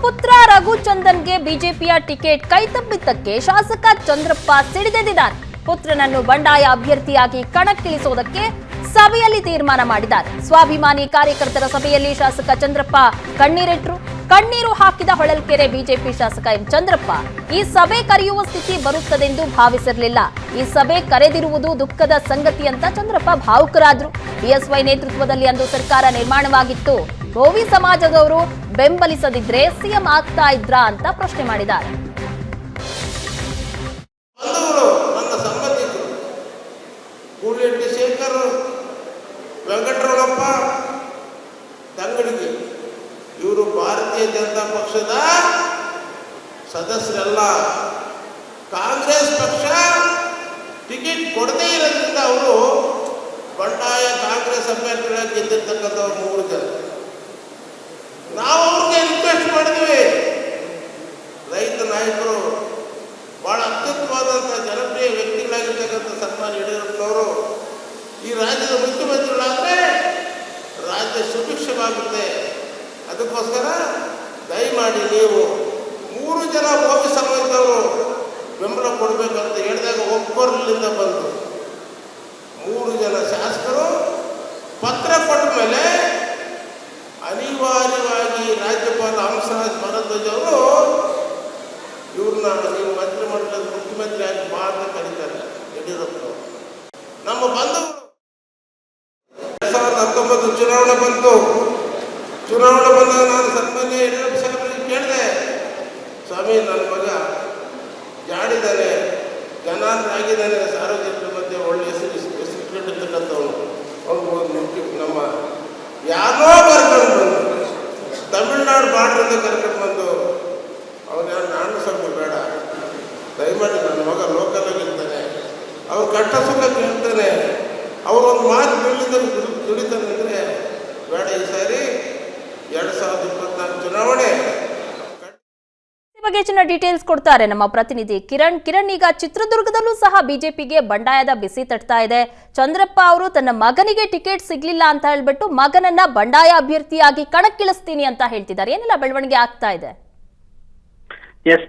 ಪುತ್ರ ರಘುಚಂದನ್ಗೆ ಬಿಜೆಪಿಯ ಟಿಕೆಟ್ ಕೈತಪ್ಪಿದ್ದಕ್ಕೆ ಶಾಸಕ ಚಂದ್ರಪ್ಪ ಸಿಡಿದೆದ್ದಿದ್ದಾರೆ. ಪುತ್ರನನ್ನು ಬಂಡಾಯ ಅಭ್ಯರ್ಥಿಯಾಗಿ ಕಣಕ್ಕಿಳಿಸುವುದಕ್ಕೆ ಸಭೆಯಲ್ಲಿ ತೀರ್ಮಾನ ಮಾಡಿದ್ದಾರೆ. ಸ್ವಾಭಿಮಾನಿ ಕಾರ್ಯಕರ್ತರ ಸಭೆಯಲ್ಲಿ ಶಾಸಕ ಚಂದ್ರಪ್ಪ ಕಣ್ಣೀರು ಹಾಕಿದ ಹೊಳಲ್ಕೆರೆ ಬಿಜೆಪಿ ಶಾಸಕ ಎಂ ಚಂದ್ರಪ್ಪ ಈ ಸಭೆ ಕರೆಯುವ ಸ್ಥಿತಿ ಬರುತ್ತದೆಂದು ಭಾವಿಸಿರಲಿಲ್ಲ. ಈ ಸಭೆ ಕರೆದಿರುವುದು ದುಃಖದ ಸಂಗತಿ ಅಂತ ಚಂದ್ರಪ್ಪ ಭಾವುಕರಾದ್ರು. ಬಿಎಸ್ವೈ ನೇತೃತ್ವದಲ್ಲಿ ಅಂದು ಸರ್ಕಾರ ನಿರ್ಮಾಣವಾಗಿತ್ತು. ಗೋವಿ ಸಮಾಜದವರು ಬೆಂಬಲಿಸದಿದ್ರೆ ಸಿಎಂ ಆಗ್ತಾ ಇದ್ರಾ ಅಂತ ಪ್ರಶ್ನೆ ಮಾಡಿದ್ದಾರೆ. ನನ್ನ ಸಂಬಂಧಿಕರು ಕೂಡ್ಲಿಟ್ಟಿ ಶೇಖರ್, ವೆಂಕಟರಮಣಪ್ಪ, ತಂಗಡಿಗೆ ಇವರು ಭಾರತೀಯ ಜನತಾ ಪಕ್ಷದ ಸದಸ್ಯರಲ್ಲ. ಕಾಂಗ್ರೆಸ್ ಪಕ್ಷ ಟಿಕೆಟ್ ಕೊಡದೇ ಇರೋದ್ರಿಂದ ಅವರು ಬಂಡಾಯ ಕಾಂಗ್ರೆಸ್ ಅಭ್ಯರ್ಥಿಗಳಾಗಿ ಗೆದ್ದಿರ್ತಕ್ಕಂಥವ್ರು 3 ಜನ. ನಾವು ಅವ್ರಿಗೆ ರಿಕ್ವೆಸ್ಟ್ ಮಾಡಿದ್ವಿ. ರೈತ ನಾಯಕರು ಬಹಳ ಅತ್ಯುತ್ತಮವಾದಂಥ ಜನಪ್ರಿಯ ವ್ಯಕ್ತಿಗಳಾಗಿರ್ತಕ್ಕಂಥ ಸನ್ಮಾನ ಯಡಿಯೂರಪ್ಪನವರು ಈ ರಾಜ್ಯದ ಮುಖ್ಯಮಂತ್ರಿಗಳಾದರೆ ರಾಜ್ಯ ಸುಭಿಕ್ಷವಾಗುತ್ತೆ. ಅದಕ್ಕೋಸ್ಕರ ದಯಮಾಡಿ ನೀವು 3 ಜನ ಹೋಗಿ ಸಮಾಜದವರು ಬೆಂಬಲ ಕೊಡಬೇಕಂತ ಹೇಳಿದಾಗ ಒಬ್ಬರಲ್ಲಿಂದ ಬಂದು 3 ಜನ ಶಾಸಕರು ಪತ್ರ ಕೊಟ್ಟ ಮೇಲೆ ಅನಿವಾರ್ಯವಾಗಿ ರಾಜ್ಯಪಾಲ ಹಂಸರಾಜ್ ಭಾರದ್ವಾಜ್ ಅವರು ಇವ್ರನ್ನ ನೀವು ಮಂತ್ರಿಮಂಡಲದ ಮುಖ್ಯಮಂತ್ರಿ ಆಗಿ ಮಾತ್ರ ಕರೀತಾರೆ ಯಡಿಯೂರಪ್ಪನವರು. ನಮ್ಮ ಬಂಧುಗಳು 2019 ಚುನಾವಣೆ ಬಂತು. ಚುನಾವಣೆ ಬಂದಾಗ ನಾನು ಸನ್ಮಾನ್ಯ ಯಡಿಯೂರಪ್ಪ ಸಾಹೇಬರಿಗೆ ಕೇಳಿದೆ, ಸ್ವಾಮಿ ನನ್ನ ಮಗ ಜಾಡಿದ್ದಾನೆ, ಜನಾಂದ್ರಾಗಿದ್ದಾನೆ, ಸಾರ್ವಜನಿಕರ ಮಧ್ಯೆ ಒಳ್ಳೆ ಹೆಸರಿಟ್ಟಿರ್ತಕ್ಕಂಥವನು, ಅವನು ನಮ್ಮ ಯಾರೋ ಕರ್ಕೊಂಡು ಬಂದು ತಮಿಳ್ನಾಡು ಬಾರ್ಡ್ರಿಂದ ಕರ್ಕೊಂಡು ಬಂದು ಅವ್ರು ಯಾರು ನಾನು ಸ್ವಲ್ಪ ಬೇಡ, ದಯಮಾಡಿ ನನ್ನ ಮಗ ಲೋಕಲಾಗಿ ಇರ್ತಾನೆ, ಅವ್ರು ಕಷ್ಟ ಸುಖ ಕೇಳ್ತಾನೆ, ಅವರೊಂದು ಮಾತು ಬೀಳಿಂದ ದುಡಿತಾನೆ ಅಂದರೆ ಬೇಡ, ಈ ಸಾರಿ 2024 ಚುನಾವಣೆ ಬಗ್ಗೆ ಹೆಚ್ಚಿನ ಡೀಟೇಲ್ಸ್ ಕೊಡ್ತಾರೆ ನಮ್ಮ ಪ್ರತಿನಿಧಿ ಕಿರಣ್. ಈಗ ಚಿತ್ರದುರ್ಗದಲ್ಲೂ ಸಹ ಬಿಜೆಪಿಗೆ ಬಂಡಾಯದ ಬಿಸಿ ತಟ್ತಾ ಇದೆ. ಚಂದ್ರಪ್ಪ ಅವರು ತನ್ನ ಮಗನಿಗೆ ಟಿಕೆಟ್ ಸಿಗ್ಲಿಲ್ಲ ಅಂತ ಹೇಳ್ಬಿಟ್ಟು ಮಗನನ್ನ ಬಂಡಾಯ ಅಭ್ಯರ್ಥಿಯಾಗಿ ಕಣಕ್ಕಿಳಿಸ್ತೀನಿ ಅಂತ ಹೇಳ್ತಿದ್ದಾರೆ. ಏನೆಲ್ಲ ಬೆಳವಣಿಗೆ ಆಗ್ತಾ ಇದೆ?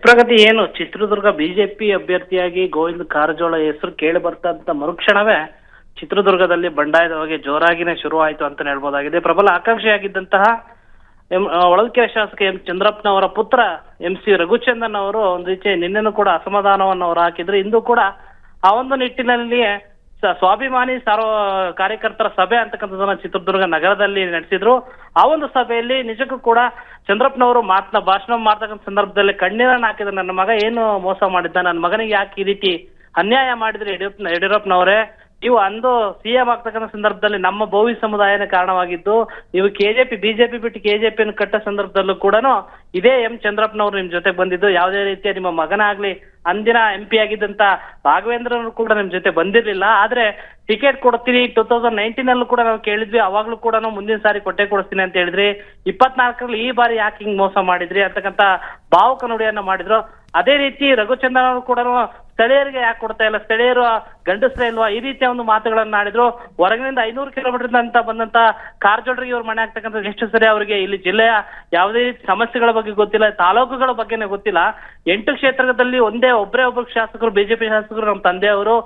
ಪ್ರಗತಿ ಏನು, ಚಿತ್ರದುರ್ಗ ಬಿಜೆಪಿ ಅಭ್ಯರ್ಥಿಯಾಗಿ ಗೋವಿಂದ ಕಾರಜೋಳ ಹೆಸರು ಕೇಳಿ ಬರ್ತಾ ಮರುಕ್ಷಣವೇ ಚಿತ್ರದುರ್ಗದಲ್ಲಿ ಬಂಡಾಯದ ಬಗ್ಗೆ ಜೋರಾಗಿನೇ ಶುರುವಾಯಿತು ಅಂತ ಹೇಳ್ಬೋದಾಗಿದೆ. ಪ್ರಬಲ ಆಕಾಂಕ್ಷಿಯಾಗಿದ್ದಂತಹ ಹೊಳಲ್ಕೆರೆ ಶಾಸಕ ಎಂ ಚಂದ್ರಪ್ಪನವರ ಪುತ್ರ MC ರಘುಚಂದನ್ ಅವರು ಒಂದು ರೀತಿ ನಿನ್ನೆನೂ ಕೂಡ ಅಸಮಾಧಾನವನ್ನು ಅವರು ಹಾಕಿದ್ರು. ಇಂದು ಕೂಡ ಆ ಒಂದು ನಿಟ್ಟಿನಲ್ಲಿ ಸ್ವಾಭಿಮಾನಿ ಕಾರ್ಯಕರ್ತರ ಸಭೆ ಅಂತಕ್ಕಂಥದ್ದನ್ನ ಚಿತ್ರದುರ್ಗ ನಗರದಲ್ಲಿ ನಡೆಸಿದ್ರು. ಆ ಒಂದು ಸಭೆಯಲ್ಲಿ ನಿಜಕ್ಕೂ ಕೂಡ ಚಂದ್ರಪ್ಪನವರು ಭಾಷಣ ಮಾಡ್ತಕ್ಕಂಥ ಸಂದರ್ಭದಲ್ಲಿ ಕಣ್ಣೀರನ್ನು ಹಾಕಿದ್ರು. ನನ್ನ ಮಗ ಏನು ಮೋಸ ಮಾಡಿದ್ದ, ನನ್ನ ಮಗನಿಗೆ ಯಾಕೆ ಈ ರೀತಿ ಅನ್ಯಾಯ ಮಾಡಿದ್ರೆ ಯಡಿಯೂರಪ್ಪನವರೇ, ನೀವು ಅಂದು ಸಿಎಂ ಆಗ್ತಕ್ಕಂಥ ಸಂದರ್ಭದಲ್ಲಿ ನಮ್ಮ ಬೋವಿ ಸಮುದಾಯನೇ ಕಾರಣವಾಗಿದ್ದು, ನೀವು ಬಿಜೆಪಿ ಬಿಟ್ಟು ಕೆಜೆಪಿಯನ್ನು ಕಟ್ಟ ಸಂದರ್ಭದಲ್ಲೂ ಕೂಡ ಇದೇ ಎಂ ಚಂದ್ರಪ್ಪನವರು ನಿಮ್ ಜೊತೆ ಬಂದಿದ್ದು. ಯಾವುದೇ ರೀತಿಯ ನಿಮ್ಮ ಮಗನಾಗ್ಲಿ ಅಂದಿನ MP ಆಗಿದ್ದಂತ ರಾಘವೇಂದ್ರನು ಕೂಡ ನಿಮ್ ಜೊತೆ ಬಂದಿರ್ಲಿಲ್ಲ. ಆದ್ರೆ ಟಿಕೆಟ್ ಕೊಡ್ತೀನಿ 2019 ಕೂಡ ನಾವು ಕೇಳಿದ್ವಿ, ಅವಾಗ್ಲೂ ಕೂಡ ಮುಂದಿನ ಸಾರಿ ಕೊಡ್ತೀನಿ ಅಂತ ಹೇಳಿದ್ರಿ. 24ರಲ್ಲಿ ಈ ಬಾರಿ ಯಾಕೆ ಹಿಂಗ್ ಮೋಸ ಮಾಡಿದ್ರಿ ಅಂತಕ್ಕಂಥ ಭಾವುಕ ನುಡಿಯನ್ನ ಮಾಡಿದ್ರು. ಅದೇ ರೀತಿ ರಘುಚಂದನ್ ಅವರು ಕೂಡ ಸ್ಥಳೀಯರಿಗೆ ಯಾಕೆ ಕೊಡ್ತಾ ಇಲ್ಲ, ಸ್ಥಳೀಯರು ಗಂಡಸ್ರೇ ಇಲ್ವಾ, ಈ ರೀತಿಯ ಒಂದು ಮಾತುಗಳನ್ನ ಆಡಿದ್ರು. ಹೊರಗಿನಿಂದ 500 ಕಿಲೋಮೀಟರ್ ಅಂತ ಬಂದಂತ ಕಾರಜೋಳರಿಗೆ ಇವ್ರು ಮನೆ ಆಗ್ತಕ್ಕಂಥ ಎಷ್ಟು ಸರಿ ಅವರಿಗೆ ಇಲ್ಲಿ ಜಿಲ್ಲೆಯ ಯಾವುದೇ ರೀತಿ ಸಮಸ್ಯೆಗಳ ಬಗ್ಗೆ ಗೊತ್ತಿಲ್ಲ, ತಾಲೂಕುಗಳ ಬಗ್ಗೆನೇ ಗೊತ್ತಿಲ್ಲ. 8 ಕ್ಷೇತ್ರದಲ್ಲಿ ಒಬ್ಬರು ಶಾಸಕರು ಬಿಜೆಪಿ ಶಾಸಕರು ನಮ್ಮ ತಂದೆಯವರು.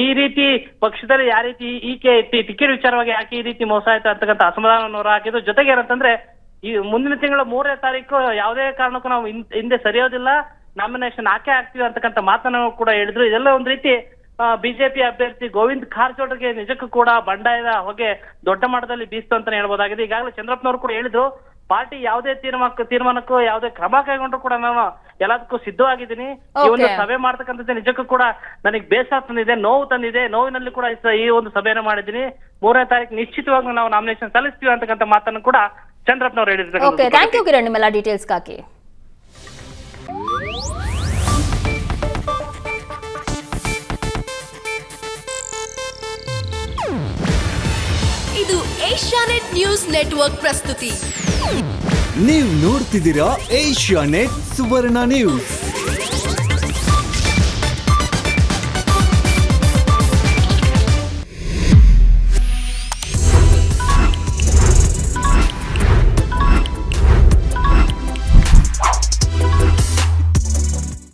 ಈ ರೀತಿ ಪಕ್ಷದಲ್ಲಿ ಯಾವ ರೀತಿ ಟಿಕೆಟ್ ವಿಚಾರವಾಗಿ ಯಾಕೆ ಈ ರೀತಿ ಮೋಸ ಆಯ್ತು ಅಂತಕ್ಕಂಥ ಅಸಮಾಧಾನವನ್ನು ಹೊರ ಹಾಕಿದ್ರು. ಜೊತೆಗೆ ಏನಂತಂದ್ರೆ ಈ ಮುಂದಿನ ತಿಂಗಳ 3ನೇ ತಾರೀಕು ಯಾವುದೇ ಕಾರಣಕ್ಕೂ ನಾವು ಹಿಂದೆ ಸರಿಯೋದಿಲ್ಲ, ನಾಮಿನೇಷನ್ ಹಾಕೇ ಆಗ್ತೀವಿ ಅಂತಕ್ಕಂಥ ಮಾತನ್ನು ಕೂಡ ಹೇಳಿದ್ರು. ಇದೆಲ್ಲ ಒಂದು ರೀತಿ ಬಿಜೆಪಿ ಅಭ್ಯರ್ಥಿ ಗೋವಿಂದ ಕಾರಜೋಳಗೆ ನಿಜಕ್ಕೂ ಕೂಡ ಬಂಡಾಯದ ಹೊಗೆ ದೊಡ್ಡ ಮಟ್ಟದಲ್ಲಿ ಬೀಸ್ತು ಅಂತಾನೆ ಹೇಳ್ಬೋದಾಗಿದೆ. ಈಗಾಗಲೇ ಚಂದ್ರಪ್ಪನವರು ಕೂಡ ಹೇಳಿದ್ರು, ಪಾರ್ಟಿ ಯಾವುದೇ ತೀರ್ಮಾನಕ್ಕೂ ಯಾವುದೇ ಕ್ರಮ ಕೈಗೊಂಡ್ರು ಕೂಡ ನಾನು ಎಲ್ಲದಕ್ಕೂ ಸಿದ್ಧವಾಗಿದ್ದೀನಿ. ಈ ಒಂದು ಸಭೆ ಮಾಡ್ತಕ್ಕಂಥದ್ದೇ ನಿಜಕ್ಕೂ ಕೂಡ ನನಗೆ ಬೇಸರ ತಂದಿದೆ, ನೋವು ತಂದಿದೆ. ನೋವಿನಲ್ಲಿ ಕೂಡ ಈ ಒಂದು ಸಭೆಯನ್ನು ಮಾಡಿದ್ದೀನಿ. 3ನೇ ತಾರೀಕು ನಿಶ್ಚಿತವಾಗಿ ನಾವು ನಾಮಿನೇಷನ್ ಸಲ್ಲಿಸ್ತೀವಿ ಅಂತಕ್ಕಂಥ ಮಾತನ್ನು ಕೂಡ ಚಂದ್ರಪ್ಪನವರು ಹೇಳಿದ್ರು. ಥ್ಯಾಂಕ್ ಯು ಕಿರಣ್ ನಿಮ್ಮೆಲ್ಲ ಡೀಟೇಲ್ಸ್ಗಾಗಿ. ಇದು ಏಷ್ಯಾನೆಟ್ ನ್ಯೂಸ್ ನೆಟ್ವರ್ಕ್ ಪ್ರಸ್ತುತಿ. ನೀವು ನೋಡ್ತಿದ್ದೀರಾ ಏಷ್ಯಾನೆಟ್ ಸುವರ್ಣ ನ್ಯೂಸ್.